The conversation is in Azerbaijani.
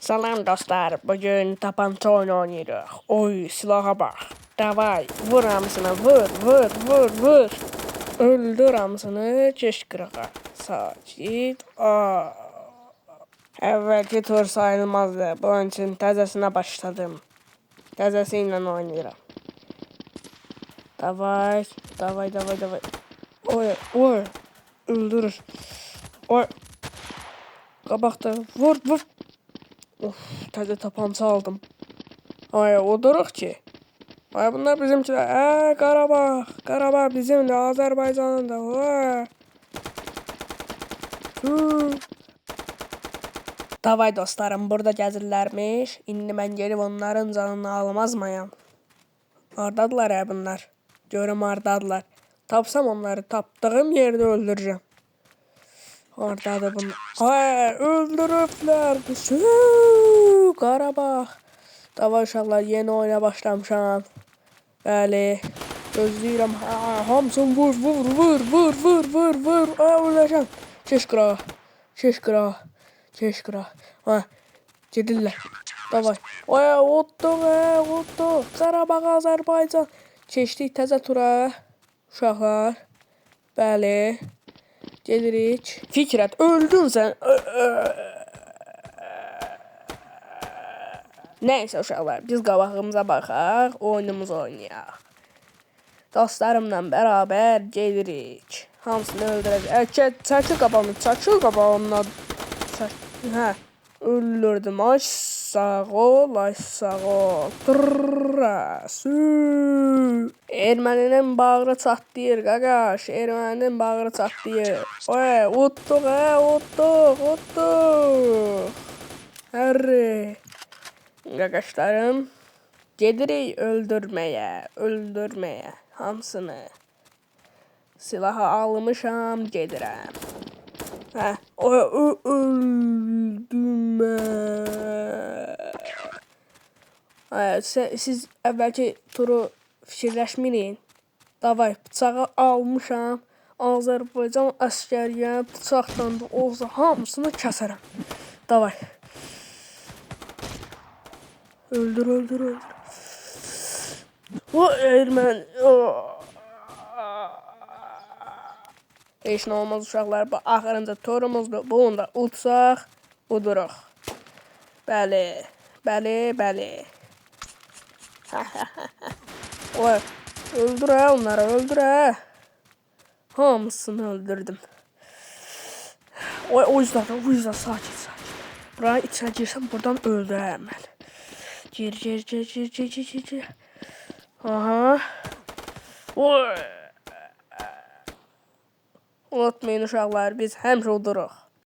Salam dostlar, bugün tapanca oyunu oynayırıq. Oy, silaha bax. Davay, vur hamısını, vur. Öldür hamısını, keş qırağa. Sakit. Əvvəlki tur sayılmazdı. Bunun üçün təzəsinə başladım. Təzəsi ilə oynayıram. Davay. Oy. Öldürür. Oy. Qabaqda, vur. Of, təzə tapanca aldım. Ay, oduruq ki. Ay, bunlar bizimkiler. Qarabağ bizimdir, Azərbaycanın da. Davay dostlarım, burada gəzirlərmiş. İndi mən gelib onların canını almazmayam. Hardadılar bunlar? Görüm hardadılar. Tapsam onları tapdığım yerde öldüreceğim. Hardadır bunlar? Ay, öldürüblər. Qarabağ. Davay uşaqlar, yeni oyuna başlamışam. Bəli. Gözləyirəm. Hamısını vur. Ay, öləcəm. Keş qırağa. Gedirlər. Davay. Ay, otdu. Qarabağ, Azərbaycan. Keçdik təzə tura. Uşaqlar. Bəli. Gedirik. Fikrət, öldün sən. Neyse uşaqlar, biz qabağımıza baxaq, oyunumuzu oynayaq. Dostlarımla bərabər gedirik. Hamısını öldürəcək. Çəkil qabağımdan. Öldürdüm. Ay sağ ol. Erməninin bağrı çatlayır, qaqaş. Erməninin bağrı çatlayır. Oy, utduq. Hərri. Qaqaşlarım, gedirik öldürməyə hamısını. Silahı almışam, gedirəm. Öldüm. Siz əvvəlki turu fikirləşməyin. Davay, bıçağı almışam. Azərbaycan əskəriyəm, bıçaqdan da olsa hamısını kəsərəm. Davay. Öldür. O ermən. Heç nə olmaz uşaqlar. Bu axırıncı turumuzdur. Bunu da utsaq, uduruq. Bəli. Oy, öldür onları. Hamısını öldürdüm. O yüzden sakit. Buraya içine girsem buradan öldürürəm mən. Gir. Aha. Oy. Unutmayın uşaqlar, biz həmişə uduruq.